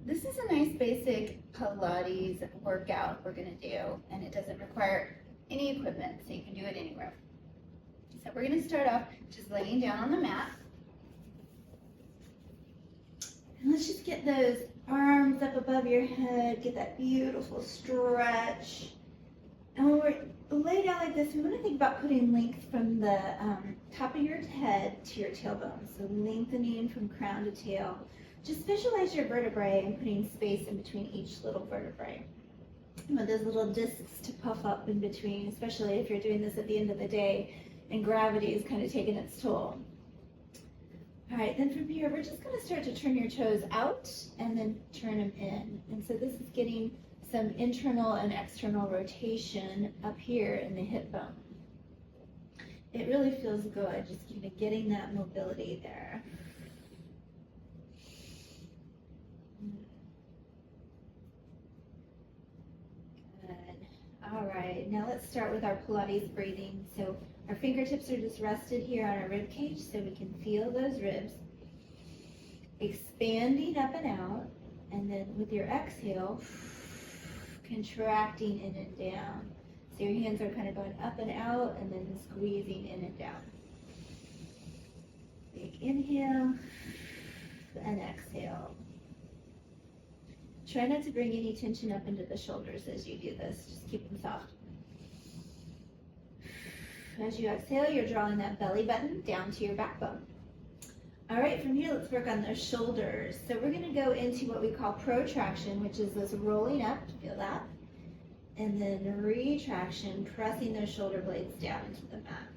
this is a nice basic Pilates workout we're gonna do, and it doesn't require any equipment, so you can do it anywhere. So we're gonna start off just laying down on the mat. And let's just get those arms up above your head, get that beautiful stretch. And when we're laid down like this, we want to think about putting length from the top of your head to your tailbone. So lengthening from crown to tail. Just visualize your vertebrae and putting space in between each little vertebrae. You want those little discs to puff up in between, especially if you're doing this at the end of the day and gravity is kind of taking its toll. All right, then from here, we're just going to start to turn your toes out and then turn them in. And so this is getting some internal and external rotation up here in the hip bone. It really feels good, just kind of getting that mobility there. Good. All right, now let's start with our Pilates breathing. So our fingertips are just rested here on our rib cage so we can feel those ribs. Expanding up and out, and then with your exhale, contracting in and down. So your hands are kind of going up and out and then squeezing in and down. Big inhale and exhale. Try not to bring any tension up into the shoulders as you do this. Just keep them soft. As you exhale, you're drawing that belly button down to your backbone. All right, from here, let's work on those shoulders. So we're going to go into what we call protraction, which is this rolling up, feel that? And then retraction, pressing those shoulder blades down into the mat.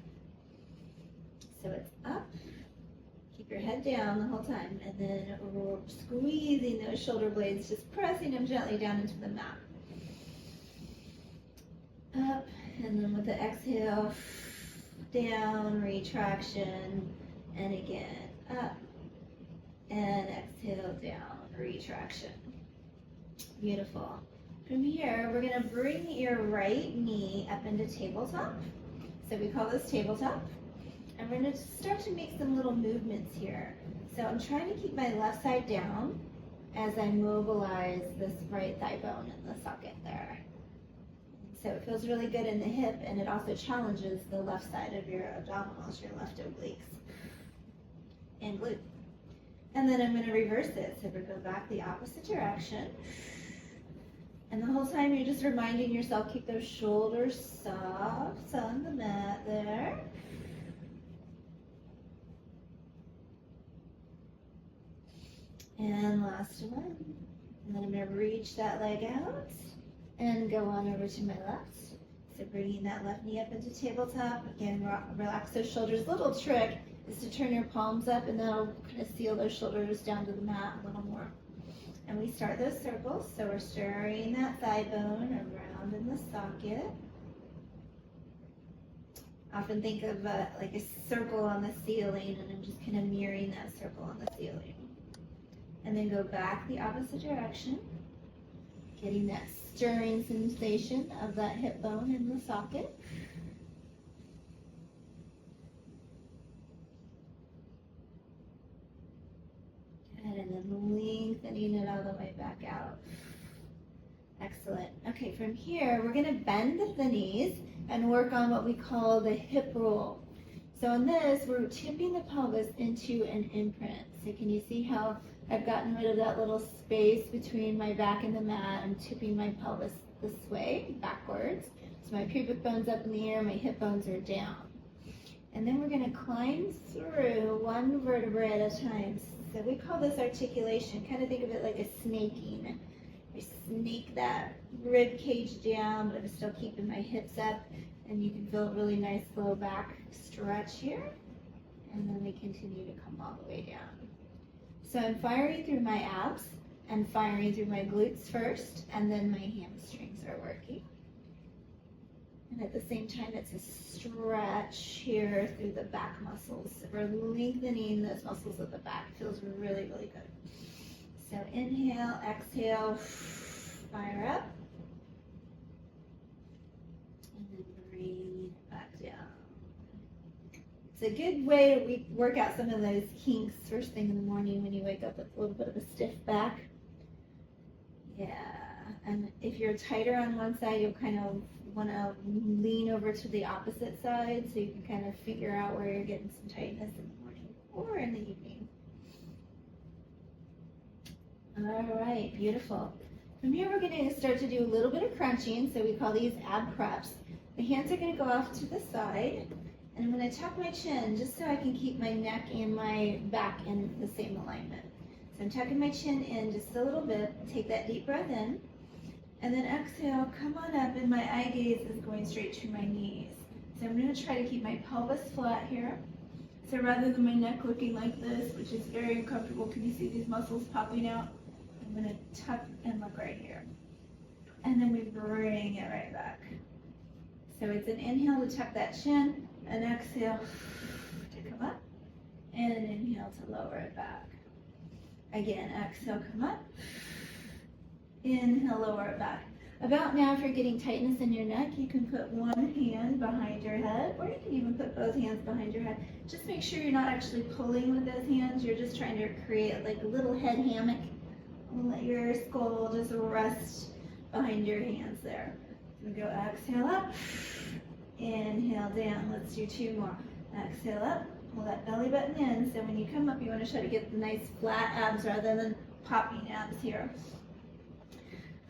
So it's up, keep your head down the whole time, and then we're squeezing those shoulder blades, just pressing them gently down into the mat. Up, and then with the exhale, down, retraction, and again, up, and exhale, down, retraction. Beautiful. From here, we're going to bring your right knee up into tabletop. So we call this tabletop. And we're going to start to make some little movements here. So I'm trying to keep my left side down as I mobilize this right thigh bone in the socket there. So it feels really good in the hip, and it also challenges the left side of your abdominals, your left obliques and glute. And then I'm going to reverse it. So we go back the opposite direction. And the whole time you're just reminding yourself, keep those shoulders soft on the mat there. And last one. And then I'm going to reach that leg out and go on over to my left. So bringing that left knee up into tabletop. Again, relax those shoulders. Little trick is to turn your palms up, and that'll kind of seal those shoulders down to the mat a little more. And we start those circles. So we're stirring that thigh bone around in the socket. Often think of like a circle on the ceiling, and I'm just kind of mirroring that circle on the ceiling. And then go back the opposite direction, getting that stirring sensation of that hip bone in the socket. And then lengthening it all the way back out. Excellent. Okay, from here, we're going to bend the knees and work on what we call the hip roll. So in this, we're tipping the pelvis into an imprint. So can you see how I've gotten rid of that little space between my back and the mat? I'm tipping my pelvis this way, backwards. So my pubic bone's up in the air, my hip bones are down. And then we're going to climb through one vertebrae at a time. So we call this articulation. Kind of think of it like a snaking. I snake that rib cage down, but I'm still keeping my hips up. And you can feel a really nice low back stretch here. And then we continue to come all the way down. So I'm firing through my abs and firing through my glutes first, and then my hamstrings are working. And at the same time, it's a stretch here through the back muscles. So we're lengthening those muscles at the back. It feels really, really good. So inhale, exhale, fire up. And then bring it back down. It's a good way to work out some of those kinks first thing in the morning when you wake up with a little bit of a stiff back. Yeah, and if you're tighter on one side, you'll kind of want to lean over to the opposite side so you can kind of figure out where you're getting some tightness in the morning or in the evening. All right, beautiful. From here, we're going to start to do a little bit of crunching, so we call these ab preps. The hands are going to go off to the side, and I'm going to tuck my chin just so I can keep my neck and my back in the same alignment. So I'm tucking my chin in just a little bit, take that deep breath in, and then exhale, come on up, and my eye gaze is going straight to my knees. So I'm going to try to keep my pelvis flat here. So rather than my neck looking like this, which is very uncomfortable, can you see these muscles popping out? I'm going to tuck and look right here. And then we bring it right back. So it's an inhale to tuck that chin, an exhale to come up, and an inhale to lower it back. Again, exhale, come up, inhale, lower it back. About now, if you're getting tightness in your neck, you can put one hand behind your head, or you can even put both hands behind your head. Just make sure you're not actually pulling with those hands, you're just trying to create like a little head hammock. Let your skull just rest behind your hands there. So go exhale up, inhale down. Let's do two more. Exhale up, pull that belly button in. So when you come up, you want to try to get the nice flat abs rather than popping abs here.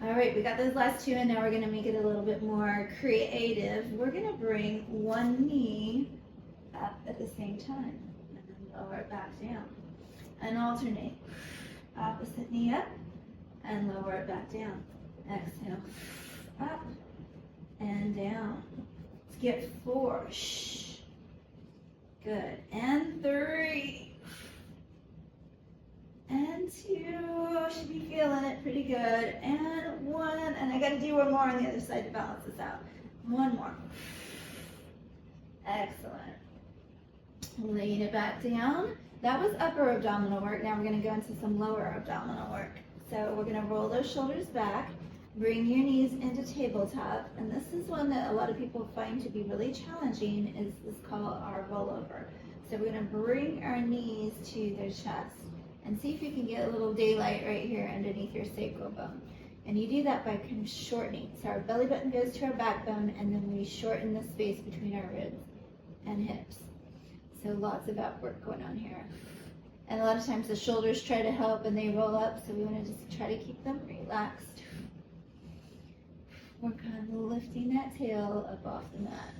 All right, we got those last two, and now we're going to make it a little bit more creative. We're going to bring one knee up at the same time, and then lower it back down, and alternate. Opposite knee up, and lower it back down. Exhale, up, and down. Let's get 4. Shh. Good. And 3. And 2. Should be feeling it pretty good. And 1. And I got to do one more on the other side to balance this out. One more. Excellent. Laying it back down. That was upper abdominal work. Now we're going to go into some lower abdominal work. So we're going to roll those shoulders back, bring your knees into tabletop, and this is one that a lot of people find to be really challenging, is called our rollover. So we're going to bring our knees to their chest and see if you can get a little daylight right here underneath your sacral bone. And you do that by kind of shortening. So our belly button goes to our backbone, and then we shorten the space between our ribs and hips. So lots of ab work going on here. And a lot of times the shoulders try to help and they roll up, so we want to just try to keep them relaxed. Work on lifting that tail up off the mat.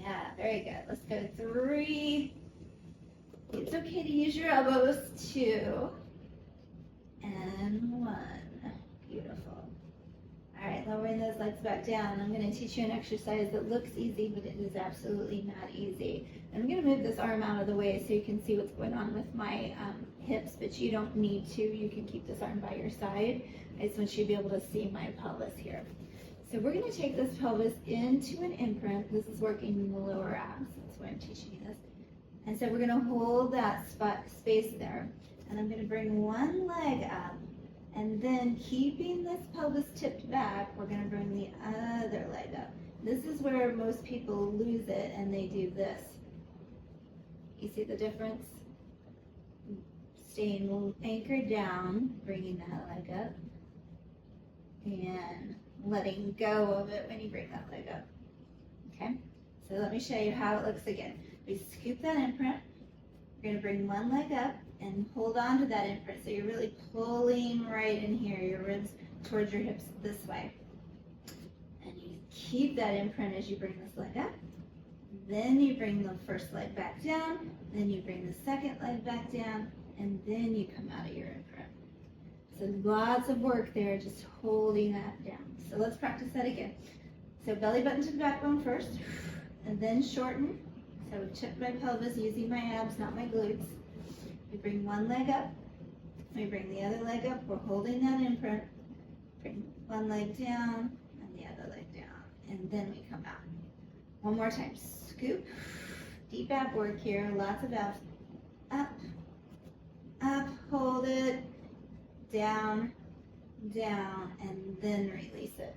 Yeah, very good. Let's go 3. It's okay to use your elbows. 2. And 1. Beautiful. All right, lowering those legs back down. I'm going to teach you an exercise that looks easy, but it is absolutely not easy. And I'm going to move this arm out of the way so you can see what's going on with my hips, but you don't need to. You can keep this arm by your side. I just want you to be able to see my pelvis here. So we're going to take this pelvis into an imprint. This is working in the lower abs. That's why I'm teaching you this. And so we're going to hold that space there. And I'm going to bring one leg up. And then keeping this pelvis tipped back, we're going to bring the other leg up. This is where most people lose it and they do this. You see the difference? Staying anchored down, bringing that leg up, and letting go of it when you bring that leg up. Okay? So let me show you how it looks again. We scoop that imprint. We're going to bring one leg up and hold on to that imprint. So you're really pulling right in here, your ribs towards your hips this way. And you keep that imprint as you bring this leg up. Then you bring the first leg back down. Then you bring the second leg back down. And then you come out of your imprint. So lots of work there, just holding that down. So let's practice that again. So belly button to the backbone first, and then shorten. So we tip my pelvis using my abs, not my glutes. We bring one leg up, we bring the other leg up, we're holding that imprint, bring one leg down and the other leg down, and then we come out. One more time, scoop, deep ab work here, lots of abs, up, up, hold it, down, down, and then release it.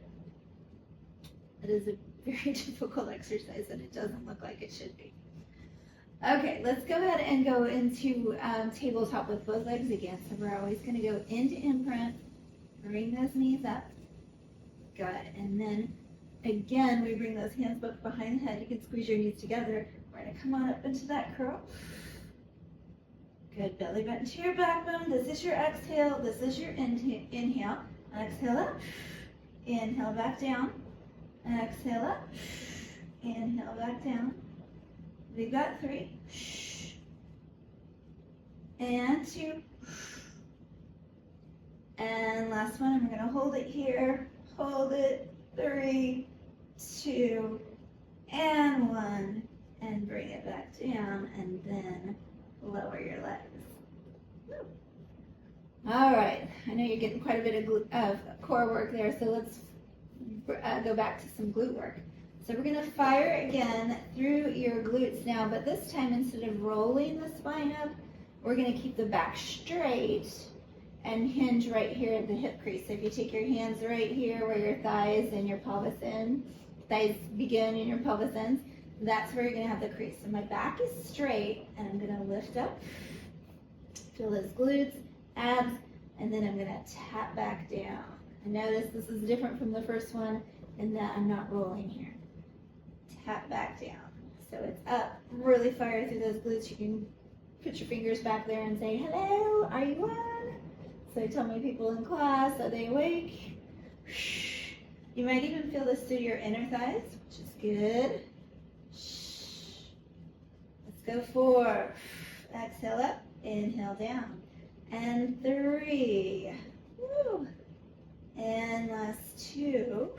It is a very difficult exercise and it doesn't look like it should be. Okay, let's go ahead and go into tabletop with both legs again. So we're always going to go into imprint, bring those knees up. Good. And then again, we bring those hands both behind the head. You can squeeze your knees together. We're going to come on up into that curl. Good. Belly button to your backbone. This is your exhale. This is your inhale. Exhale up. Inhale back down. Exhale up. Inhale back down. We've got 3. And 2. And last one, I'm going to hold it here. Hold it. 3, 2, and 1. And bring it back down. And then lower your legs. Woo. All right. I know you're getting quite a bit of core work there, so let's go back to some glute work. So we're going to fire again through your glutes now, but this time instead of rolling the spine up, we're going to keep the back straight and hinge right here at the hip crease. So if you take your hands right here where your thighs and your pelvis thighs begin and your pelvis ends, that's where you're going to have the crease. So my back is straight and I'm going to lift up, feel those glutes, abs, and then I'm going to tap back down. And notice this is different from the first one in that I'm not rolling here. Tap back down. So it's up, really fire through those glutes. You can put your fingers back there and say, hello, are you on? So I tell my people in class, are they awake? You might even feel this through your inner thighs, which is good. Let's go 4. Exhale up, inhale down. And 3. Woo. And last 2.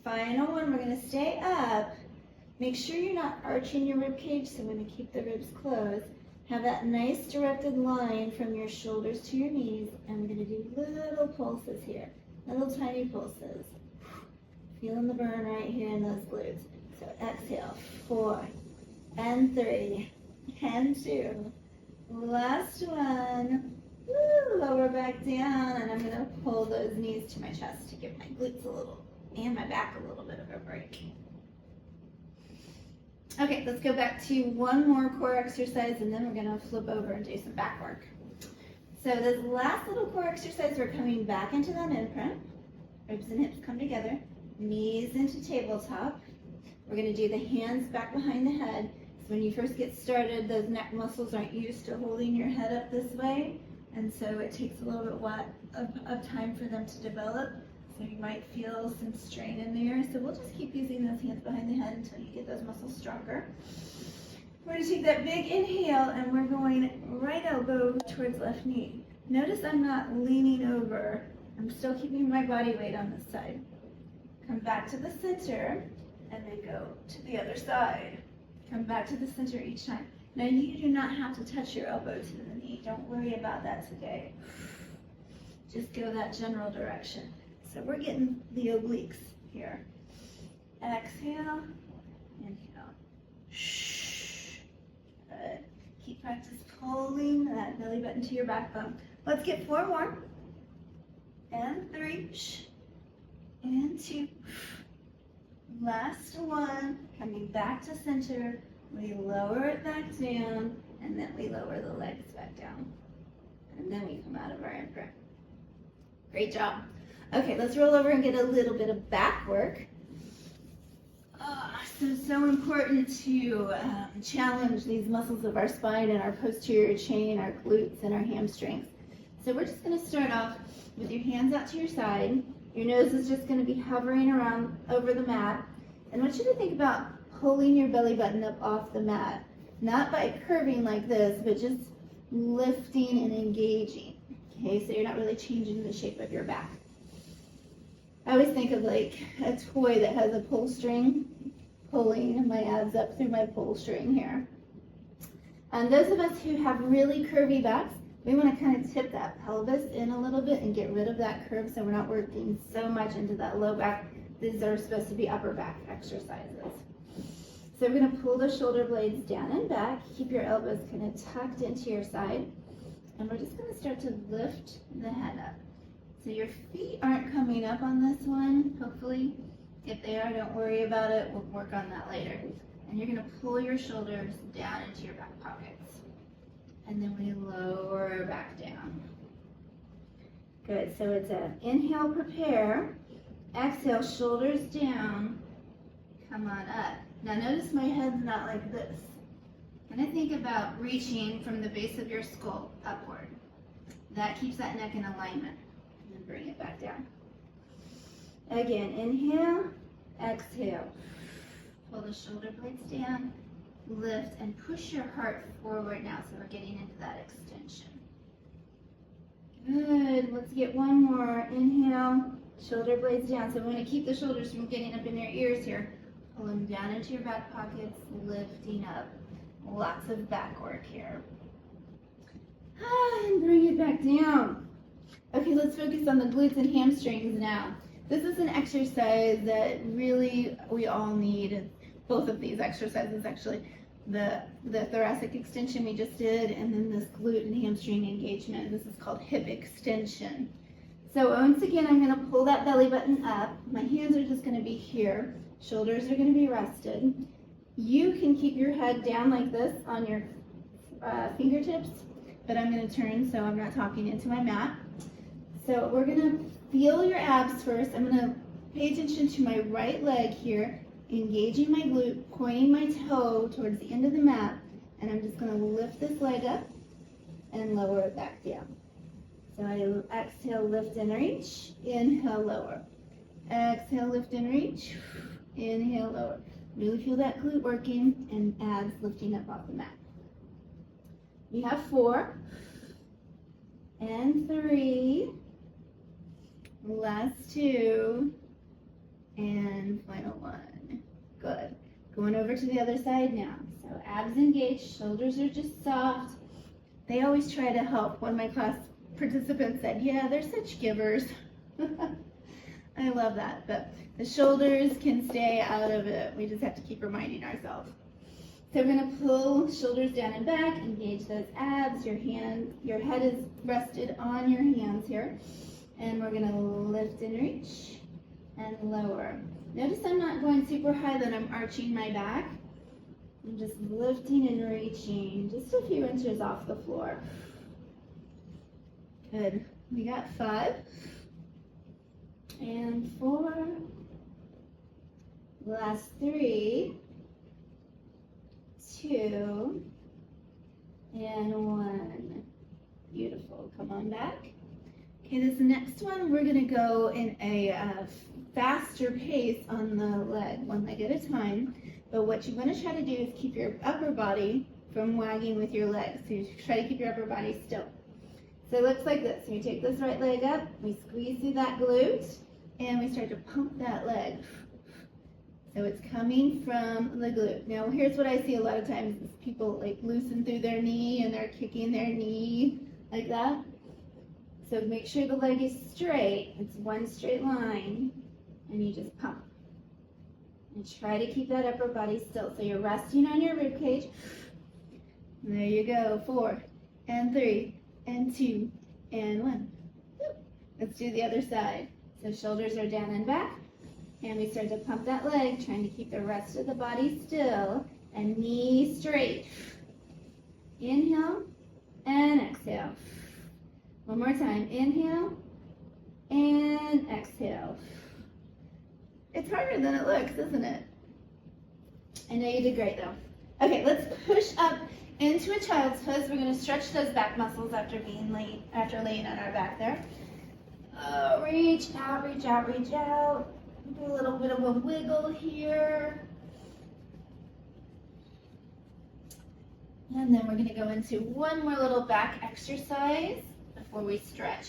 Final one, we're going to stay up. Make sure you're not arching your rib cage, so I'm going to keep the ribs closed. Have that nice directed line from your shoulders to your knees, and we're going to do little pulses here, little tiny pulses. Feeling the burn right here in those glutes. So exhale, 4, and 3, and 2. Last one. Woo, lower back down, and I'm going to pull those knees to my chest to give my glutes a little, and my back a little bit of a break. Okay, let's go back to one more core exercise, and then we're going to flip over and do some back work. So this last little core exercise, we're coming back into that imprint. Ribs and hips come together, knees into tabletop. We're going to do the hands back behind the head. So when you first get started, those neck muscles aren't used to holding your head up this way, and so it takes a little bit of time for them to develop. So you might feel some strain in there. So we'll just keep using those hands behind the head until you get those muscles stronger. We're going to take that big inhale and we're going right elbow towards left knee. Notice I'm not leaning over. I'm still keeping my body weight on this side. Come back to the center and then go to the other side. Come back to the center each time. Now you do not have to touch your elbow to the knee. Don't worry about that today. Just go that general direction. So we're getting the obliques here. Exhale, inhale. Good. Keep practice pulling that belly button to your backbone. Let's get 4 more. And 3. And 2. Last one. Coming back to center. We lower it back down, and then we lower the legs back down. And then we come out of our imprint. Great job. Okay, let's roll over and get a little bit of back work. So important to challenge these muscles of our spine and our posterior chain, our glutes, and our hamstrings. So we're just going to start off with your hands out to your side. Your nose is just going to be hovering around over the mat. And I want you to think about pulling your belly button up off the mat. Not by curving like this, but just lifting and engaging. Okay, so you're not really changing the shape of your back. I always think of like a toy that has a pull string, pulling my abs up through my pull string here. And those of us who have really curvy backs, we want to kind of tip that pelvis in a little bit and get rid of that curve so we're not working so much into that low back. These are supposed to be upper back exercises. So we're going to pull the shoulder blades down and back. Keep your elbows kind of tucked into your side. And we're just going to start to lift the head up. So your feet aren't coming up on this one, hopefully. If they are, don't worry about it. We'll work on that later. And you're gonna pull your shoulders down into your back pockets. And then we lower back down. Good, so it's an inhale, prepare. Exhale, shoulders down. Come on up. Now notice my head's not like this. I'm gonna think about reaching from the base of your skull upward. That keeps that neck in alignment. And then bring it back down. Again, inhale, exhale. Pull the shoulder blades down, lift, and push your heart forward now, so we're getting into that extension. Good, let's get one more. Inhale, shoulder blades down. So we want to keep the shoulders from getting up in your ears here. Pull them down into your back pockets, lifting up. Lots of back work here. And bring it back down. Okay, let's focus on the glutes and hamstrings now. This is an exercise that really we all need. Both of these exercises, actually. The thoracic extension we just did, and then this glute and hamstring engagement. This is called hip extension. So once again, I'm going to pull that belly button up. My hands are just going to be here. Shoulders are going to be rested. You can keep your head down like this on your fingertips, but I'm going to turn so I'm not talking into my mat. So we're going to feel your abs first. I'm going to pay attention to my right leg here, engaging my glute, pointing my toe towards the end of the mat, and I'm just going to lift this leg up and lower it back down. So I exhale, lift and reach, inhale, lower. Exhale, lift and reach, inhale, lower. Really feel that glute working and abs lifting up off the mat. We have 4 and 3, last 2, and final 1. Good. Going over to the other side now. So abs engaged, shoulders are just soft. They always try to help. One of my class participants said, yeah, they're such givers. I love that, but the shoulders can stay out of it. We just have to keep reminding ourselves. So we're going to pull shoulders down and back, engage those abs. Your head is rested on your hands here. And we're going to lift and reach and lower. Notice I'm not going super high, that I'm arching my back. I'm just lifting and reaching just a few inches off the floor. Good. We got 5 and 4. Last 3, 2, and 1. Beautiful. Come on back. Okay, this next one, we're going to go in a faster pace on the leg, one leg at a time. But what you want to try to do is keep your upper body from wagging with your legs. So you try to keep your upper body still. So it looks like this. We take this right leg up, we squeeze through that glute, and we start to pump that leg. So it's coming from the glute. Now here's what I see a lot of times is people like loosen through their knee and they're kicking their knee like that. So make sure the leg is straight. It's one straight line, and you just pump. And try to keep that upper body still. So you're resting on your rib cage. There you go. 4 and 3 and 2 and 1. Let's do the other side. So shoulders are down and back, and we start to pump that leg, trying to keep the rest of the body still, and knee straight. Inhale and exhale. One more time. Inhale and exhale. It's harder than it looks, isn't it? I know you did great though. Okay, let's push up into a child's pose. We're going to stretch those back muscles after laying on our back there. Reach out, reach out, reach out. Do a little bit of a wiggle here. And then we're going to go into one more little back exercise before we stretch.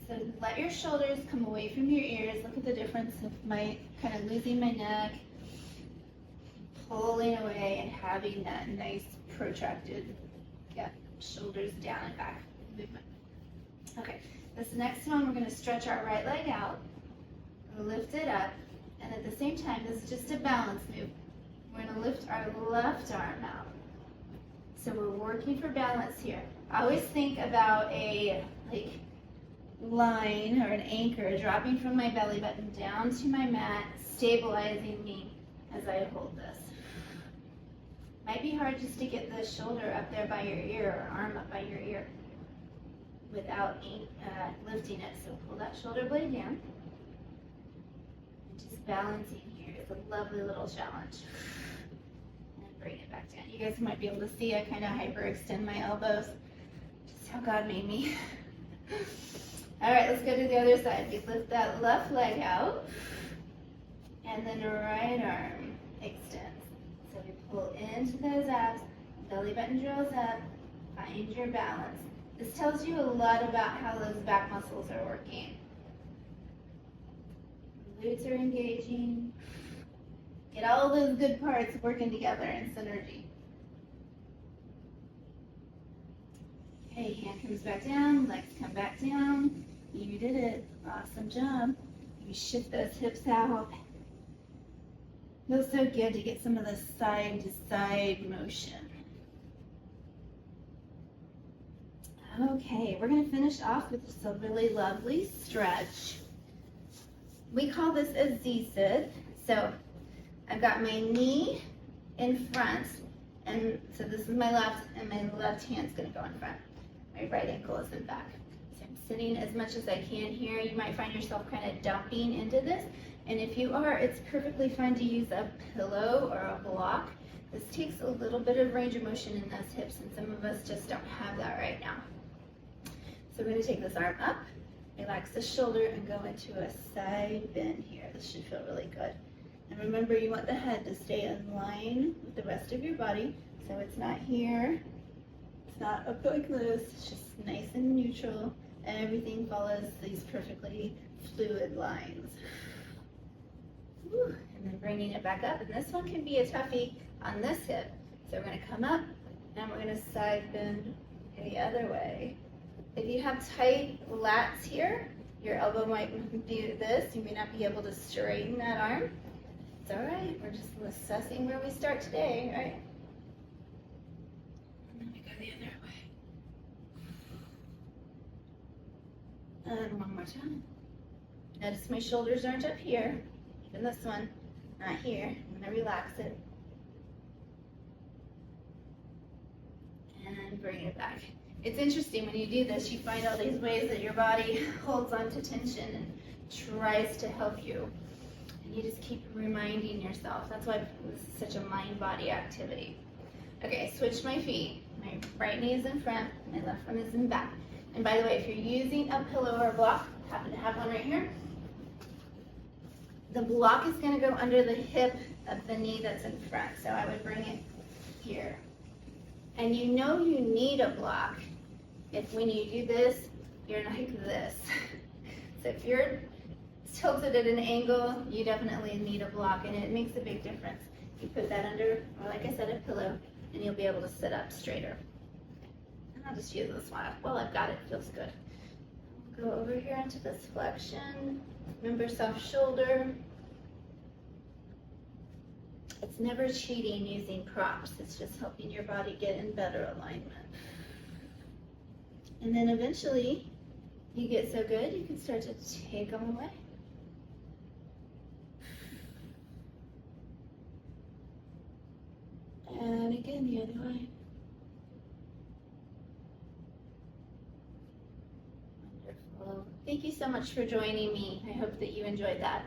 So let your shoulders come away from your ears. Look at the difference of my kind of losing my neck, pulling away, and having that nice protracted, shoulders down and back movement. Okay, this next one we're going to stretch our right leg out, lift it up, and at the same time, this is just a balance move. We're going to lift our left arm out. So we're working for balance here. I always think about a line or an anchor dropping from my belly button down to my mat, stabilizing me as I hold this. Might be hard just to get the shoulder up there by your ear or arm up by your ear without lifting it. So pull that shoulder blade down. And just balancing here is a lovely little challenge. And bring it back down. You guys might be able to see I kind of hyperextend my elbows. Just how God made me. All right, let's go to the other side. We lift that left leg out. And then the right arm extends. So we pull into those abs, belly button drills up, find your balance. This tells you a lot about how those back muscles are working. Glutes are engaging. Get all those good parts working together in synergy. Okay, hand comes back down, legs come back down. You did it. Awesome job. You shift those hips out. Feels so good to get some of the side to side motion. Okay, we're going to finish off with just a really lovely stretch. We call this a Z-sit. So I've got my knee in front, and so this is my left, and my left hand's going to go in front. My right ankle is in back. So I'm sitting as much as I can here. You might find yourself kind of dumping into this, and if you are, it's perfectly fine to use a pillow or a block. This takes a little bit of range of motion in those hips, and some of us just don't have that right now. So we're going to take this arm up, relax the shoulder, and go into a side bend here. This should feel really good. And remember, you want the head to stay in line with the rest of your body, so it's not here, it's not up like this, it's just nice and neutral, and everything follows these perfectly fluid lines. Whew. And then bringing it back up, and this one can be a toughie on this hip. So we're going to come up, and we're going to side bend the other way. If you have tight lats here, your elbow might do this. You may not be able to straighten that arm. It's all right. We're just assessing where we start today, right? And then we go the other way. And one more time. Notice my shoulders aren't up here. Even this one, not here. I'm going to relax it. And bring it back. It's interesting when you do this, you find all these ways that your body holds on to tension and tries to help you. And you just keep reminding yourself. That's why this is such a mind-body activity. Okay, switch my feet. My right knee is in front, my left one is in back. And by the way, if you're using a pillow or a block, happen to have one right here, the block is going to go under the hip of the knee that's in front. So I would bring it here. And you know you need a block if when you do this, you're like this. So if you're tilted at an angle, you definitely need a block, and it makes a big difference. You put that under, or like I said, a pillow, and you'll be able to sit up straighter. And I'll just use this one. Well, I've got it, feels good. Go over here into this flexion. Remember, soft shoulder. It's never cheating using props. It's just helping your body get in better alignment. And then eventually, you get so good, you can start to take them away. And again, the other way. Wonderful. Thank you so much for joining me. I hope that you enjoyed that.